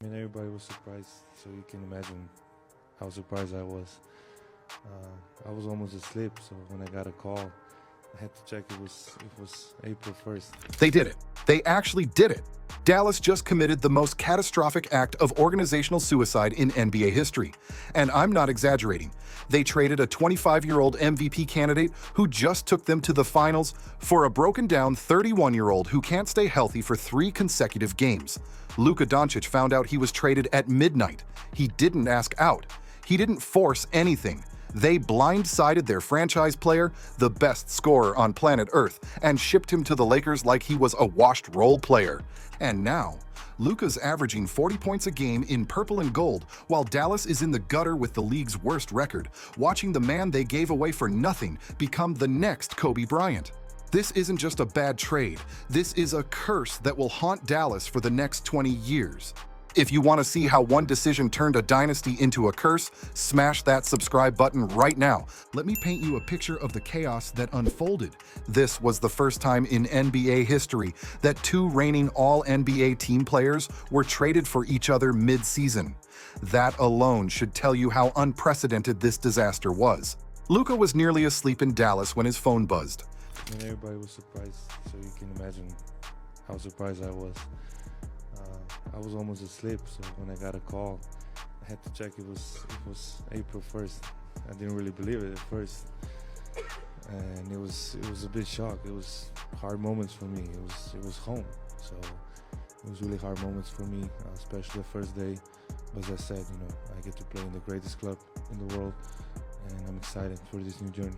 I mean, everybody was surprised, so you can imagine how surprised I was. I was almost asleep, so when I got a call, I had to check it was April 1st. They did it. They actually did it. Dallas just committed the most catastrophic act of organizational suicide in NBA history. And I'm not exaggerating. They traded a 25-year-old MVP candidate who just took them to the finals for a broken-down 31-year-old who can't stay healthy for 3 consecutive games. Luka Doncic found out he was traded at midnight. He didn't ask out. He didn't force anything. They blindsided their franchise player, the best scorer on planet Earth, and shipped him to the Lakers like he was a washed role player. And now, Luka's averaging 40 points a game in purple and gold, while Dallas is in the gutter with the league's worst record, watching the man they gave away for nothing become the next Kobe Bryant. This isn't just a bad trade. This is a curse that will haunt Dallas for the next 20 years. If you want to see how one decision turned a dynasty into a curse, smash that subscribe button right now. Let me paint you a picture of the chaos that unfolded. This was the first time in NBA history that 2 reigning All-NBA team players were traded for each other mid-season. That alone should tell you how unprecedented this disaster was. Luka was nearly asleep in Dallas when his phone buzzed. I mean, everybody was surprised, so you can imagine how surprised I was. I was almost asleep, so when I got a call, I had to check it was April 1st. I didn't really believe it at first, and it was a bit shock. It was hard moments for me. It was home, so it was really hard moments for me, especially the first day. But as I said, I get to play in the greatest club in the world, and I'm excited for this new journey.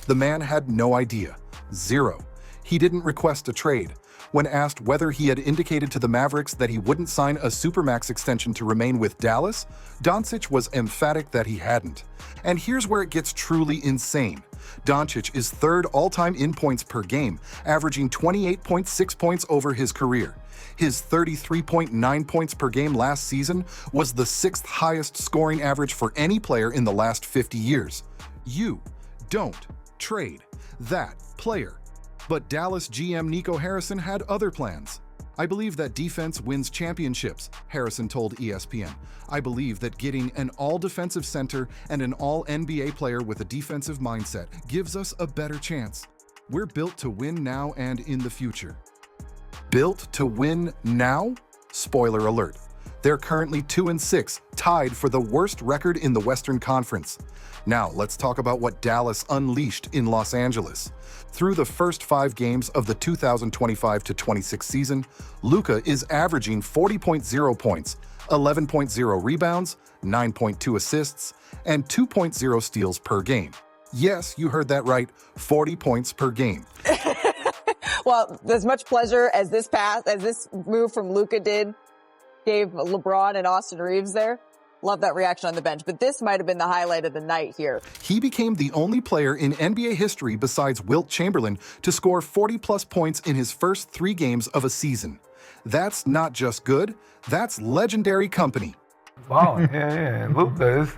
The man had no idea. Zero. He didn't request a trade. When asked whether he had indicated to the Mavericks that he wouldn't sign a Supermax extension to remain with Dallas, Doncic was emphatic that he hadn't. And here's where it gets truly insane. Doncic is 3rd all-time in points per game, averaging 28.6 points over his career. His 33.9 points per game last season was the 6th highest scoring average for any player in the last 50 years. You don't trade that player. But Dallas GM Nico Harrison had other plans. "I believe that defense wins championships," Harrison told ESPN. "I believe that getting an all-defensive center and an all-NBA player with a defensive mindset gives us a better chance. We're built to win now and in the future." Built to win now? Spoiler alert. They're currently 2-6, tied for the worst record in the Western Conference. Now, let's talk about what Dallas unleashed in Los Angeles. Through the first 5 games of the 2025-26 season, Luka is averaging 40.0 points, 11.0 rebounds, 9.2 assists, and 2.0 steals per game. Yes, you heard that right, 40 points per game. Well, as much pleasure as this move from Luka gave LeBron and Austin Reeves there. Love that reaction on the bench, but this might have been the highlight of the night here. He became the only player in NBA history besides Wilt Chamberlain to score 40-plus points in his first 3 games of a season. That's not just good, that's legendary company. Balling, yeah. Luka is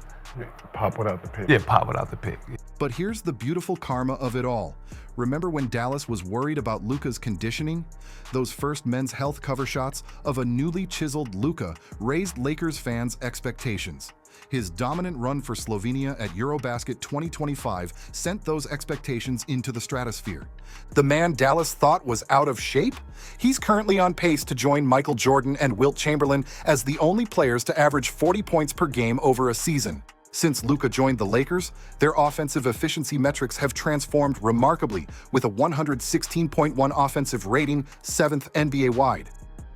pop without the pick. Yeah, pop without the pick. But here's the beautiful karma of it all. Remember when Dallas was worried about Luka's conditioning? Those first men's health cover shots of a newly chiseled Luka raised Lakers fans' expectations. His dominant run for Slovenia at Eurobasket 2025 sent those expectations into the stratosphere. The man Dallas thought was out of shape? He's currently on pace to join Michael Jordan and Wilt Chamberlain as the only players to average 40 points per game over a season. Since Luka joined the Lakers, their offensive efficiency metrics have transformed remarkably, with a 116.1 offensive rating, 7th NBA-wide.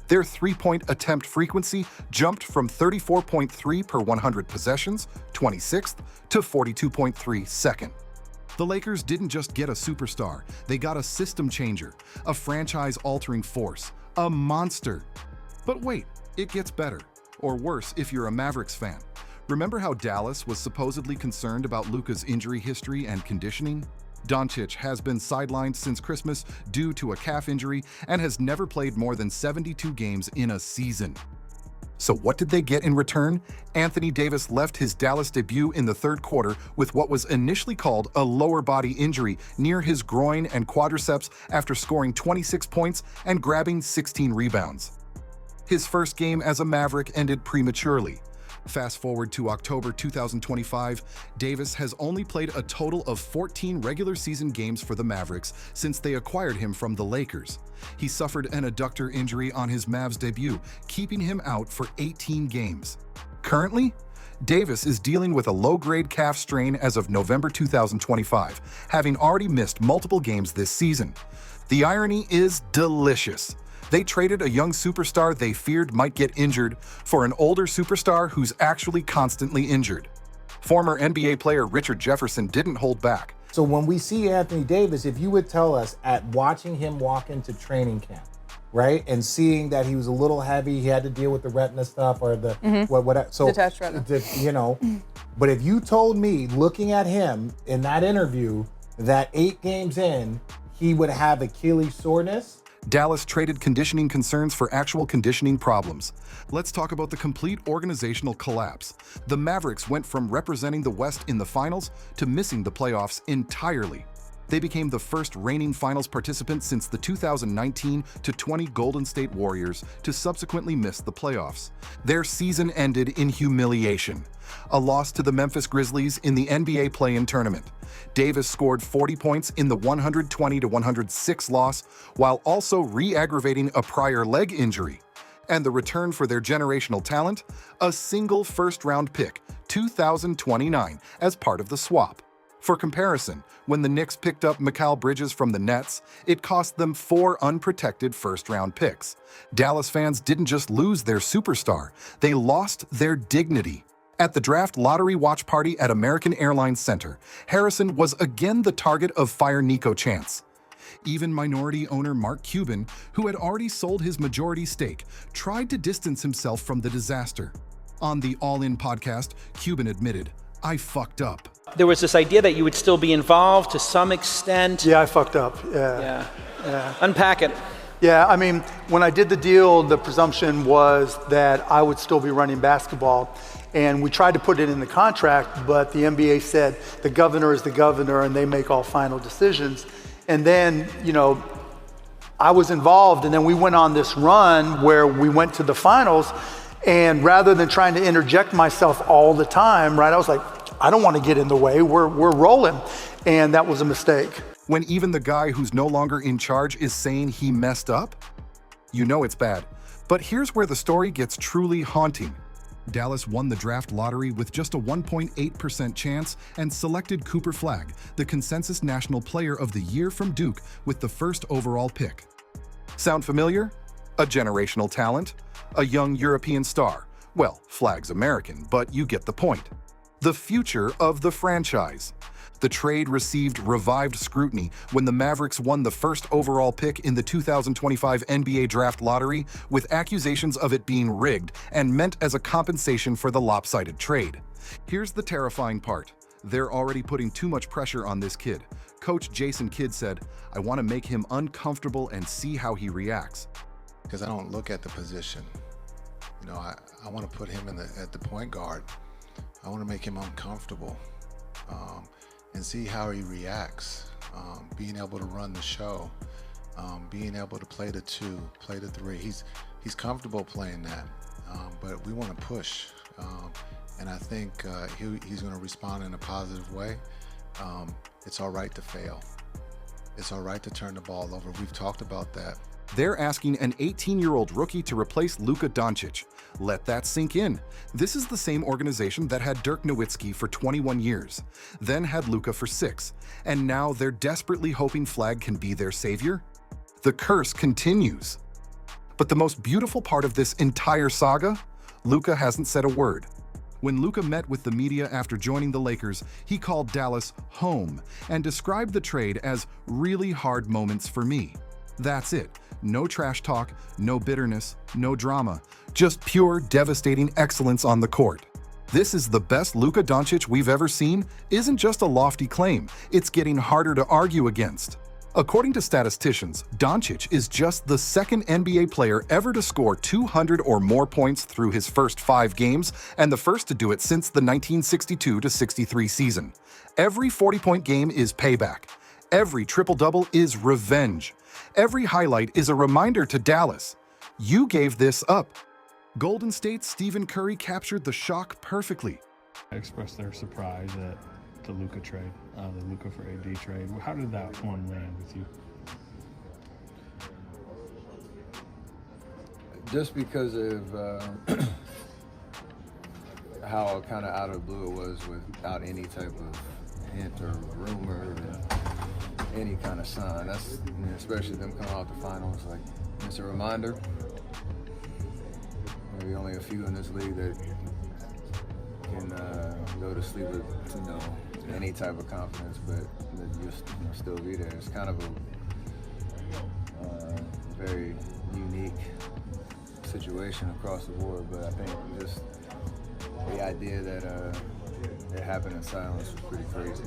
Their 3-point attempt frequency jumped from 34.3 per 100 possessions, 26th, to 42.3 second. The Lakers didn't just get a superstar, they got a system changer, a franchise-altering force, a monster. But wait, it gets better, or worse if you're a Mavericks fan. Remember how Dallas was supposedly concerned about Luka's injury history and conditioning? Doncic has been sidelined since Christmas due to a calf injury and has never played more than 72 games in a season. So what did they get in return? Anthony Davis left his Dallas debut in the 3rd quarter with what was initially called a lower body injury near his groin and quadriceps after scoring 26 points and grabbing 16 rebounds. His first game as a Maverick ended prematurely. Fast forward to October 2025, Davis has only played a total of 14 regular season games for the Mavericks since they acquired him from the Lakers. He suffered an adductor injury on his Mavs debut, keeping him out for 18 games. Currently, Davis is dealing with a low-grade calf strain as of November 2025, having already missed multiple games this season. The irony is delicious. They traded a young superstar they feared might get injured for an older superstar who's actually constantly injured. Former NBA player Richard Jefferson didn't hold back. So when we see Anthony Davis, if you would tell us at watching him walk into training camp, right, and seeing that he was a little heavy, he had to deal with the retina stuff or the so detached retina. You know, but if you told me looking at him in that interview that 8 games in he would have Achilles soreness. Dallas traded conditioning concerns for actual conditioning problems. Let's talk about the complete organizational collapse. The Mavericks went from representing the West in the finals to missing the playoffs entirely. They became the first reigning finals participant since the 2019-20 Golden State Warriors to subsequently miss the playoffs. Their season ended in humiliation. A loss to the Memphis Grizzlies in the NBA play-in tournament. Davis scored 40 points in the 120-106 loss, while also re-aggravating a prior leg injury. And the return for their generational talent? A single first-round pick, 2029, as part of the swap. For comparison, when the Knicks picked up Mikal Bridges from the Nets, it cost them 4 unprotected first-round picks. Dallas fans didn't just lose their superstar, they lost their dignity. At the draft lottery watch party at American Airlines Center, Harrison was again the target of Fire Nico chants. Even minority owner Mark Cuban, who had already sold his majority stake, tried to distance himself from the disaster. On the All In podcast, Cuban admitted, "I fucked up." There was this idea that you would still be involved to some extent. Yeah, I fucked up. Yeah. Unpack it. Yeah, I mean, when I did the deal, the presumption was that I would still be running basketball. And we tried to put it in the contract, but the NBA said the governor is the governor and they make all final decisions. And then, you know, I was involved, and then we went on this run where we went to the finals. And rather than trying to interject myself all the time, right, I was like, I don't want to get in the way. We're rolling. And that was a mistake. When even the guy who's no longer in charge is saying he messed up? You know it's bad. But here's where the story gets truly haunting. Dallas won the draft lottery with just a 1.8% chance and selected Cooper Flagg, the consensus National Player of the Year from Duke, with the first overall pick. Sound familiar? A generational talent? A young European star? Well, Flagg's American, but you get the point. The future of the franchise. The trade received revived scrutiny when the Mavericks won the first overall pick in the 2025 NBA draft lottery, with accusations of it being rigged and meant as a compensation for the lopsided trade. Here's the terrifying part. They're already putting too much pressure on this kid. Coach Jason Kidd said, "I want to make him uncomfortable and see how he reacts." Because I don't look at the position. You know, I want to put him at the point guard. I want to make him uncomfortable. And see how he reacts, being able to run the show, being able to play the 2, play the 3. He's comfortable playing that, but we want to push, and I think he's going to respond in a positive way. It's all right to fail. It's all right to turn the ball over. We've talked about that. They're asking an 18-year-old rookie to replace Luka Doncic. Let that sink in. This is the same organization that had Dirk Nowitzki for 21 years, then had Luka for 6, and now they're desperately hoping Flagg can be their savior? The curse continues. But the most beautiful part of this entire saga? Luka hasn't said a word. When Luka met with the media after joining the Lakers, he called Dallas home and described the trade as really hard moments for me. That's it. No trash talk, no bitterness, no drama, just pure, devastating excellence on the court. This is the best Luka Doncic we've ever seen isn't just a lofty claim, it's getting harder to argue against. According to statisticians, Doncic is just the second NBA player ever to score 200 or more points through his first 5 games, and the first to do it since the 1962-63 season. Every 40-point game is payback. Every triple-double is revenge. Every highlight is a reminder to Dallas. You gave this up. Golden State's Stephen Curry captured the shock perfectly. Expressed their surprise at the Luka trade, the Luka for AD trade. How did that one land with you? Just because of how kind of out of the blue it was without any type of hint or rumor or any kind of sign. That's, especially them coming out the finals, like, it's a reminder. Maybe only a few in this league that can go to sleep with, any type of confidence, but you'll still be there. It's kind of a very unique situation across the board, but I think just the idea that it happened in silence was pretty crazy.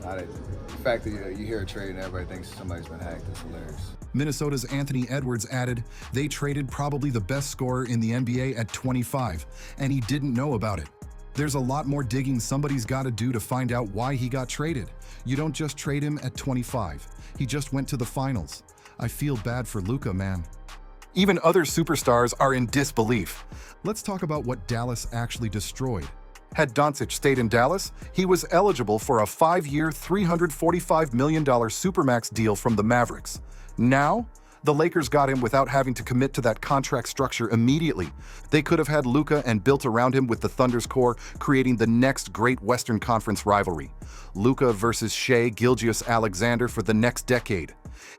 The fact that you hear a trade and everybody thinks somebody's been hacked is hilarious. Minnesota's Anthony Edwards added, they traded probably the best scorer in the NBA at 25, and he didn't know about it. There's a lot more digging somebody's got to do to find out why he got traded. You don't just trade him at 25. He just went to the finals. I feel bad for Luka, man. Even other superstars are in disbelief. Let's talk about what Dallas actually destroyed. Had Doncic stayed in Dallas, he was eligible for a 5-year, $345 million Supermax deal from the Mavericks. Now, the Lakers got him without having to commit to that contract structure immediately. They could have had Luka and built around him with the Thunder's core, creating the next great Western Conference rivalry. Luka versus Shai Gilgeous-Alexander for the next decade.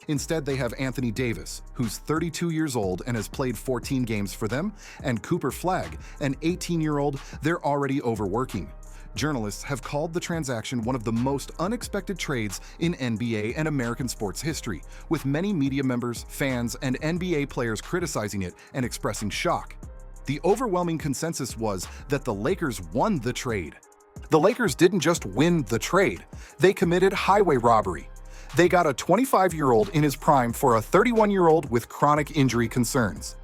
Instead, they have Anthony Davis, who's 32 years old and has played 14 games for them, and Cooper Flagg, an 18-year-old they're already overworking. Journalists have called the transaction one of the most unexpected trades in NBA and American sports history, with many media members, fans, and NBA players criticizing it and expressing shock. The overwhelming consensus was that the Lakers won the trade. The Lakers didn't just win the trade, they committed highway robbery. They got a 25-year-old in his prime for a 31-year-old with chronic injury concerns.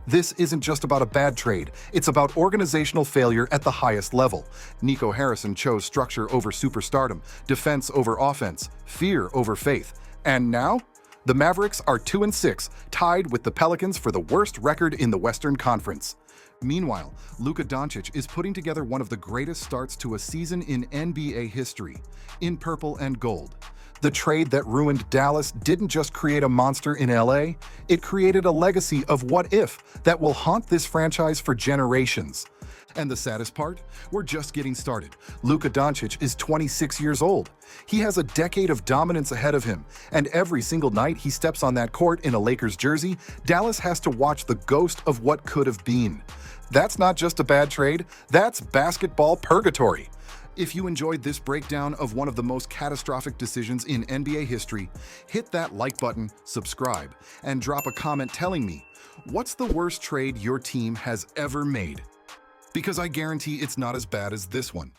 This isn't just about a bad trade, it's about organizational failure at the highest level. Nico Harrison chose structure over superstardom, defense over offense, fear over faith. And now, the Mavericks are 2-6, tied with the Pelicans for the worst record in the Western Conference. Meanwhile, Luka Doncic is putting together one of the greatest starts to a season in NBA history, in purple and gold. The trade that ruined Dallas didn't just create a monster in LA, it created a legacy of what if that will haunt this franchise for generations. And the saddest part? We're just getting started. Luka Doncic is 26 years old. He has a decade of dominance ahead of him, and every single night he steps on that court in a Lakers jersey, Dallas has to watch the ghost of what could have been. That's not just a bad trade, that's basketball purgatory. If you enjoyed this breakdown of one of the most catastrophic decisions in NBA history, hit that like button, subscribe, and drop a comment telling me, what's the worst trade your team has ever made? Because I guarantee it's not as bad as this one.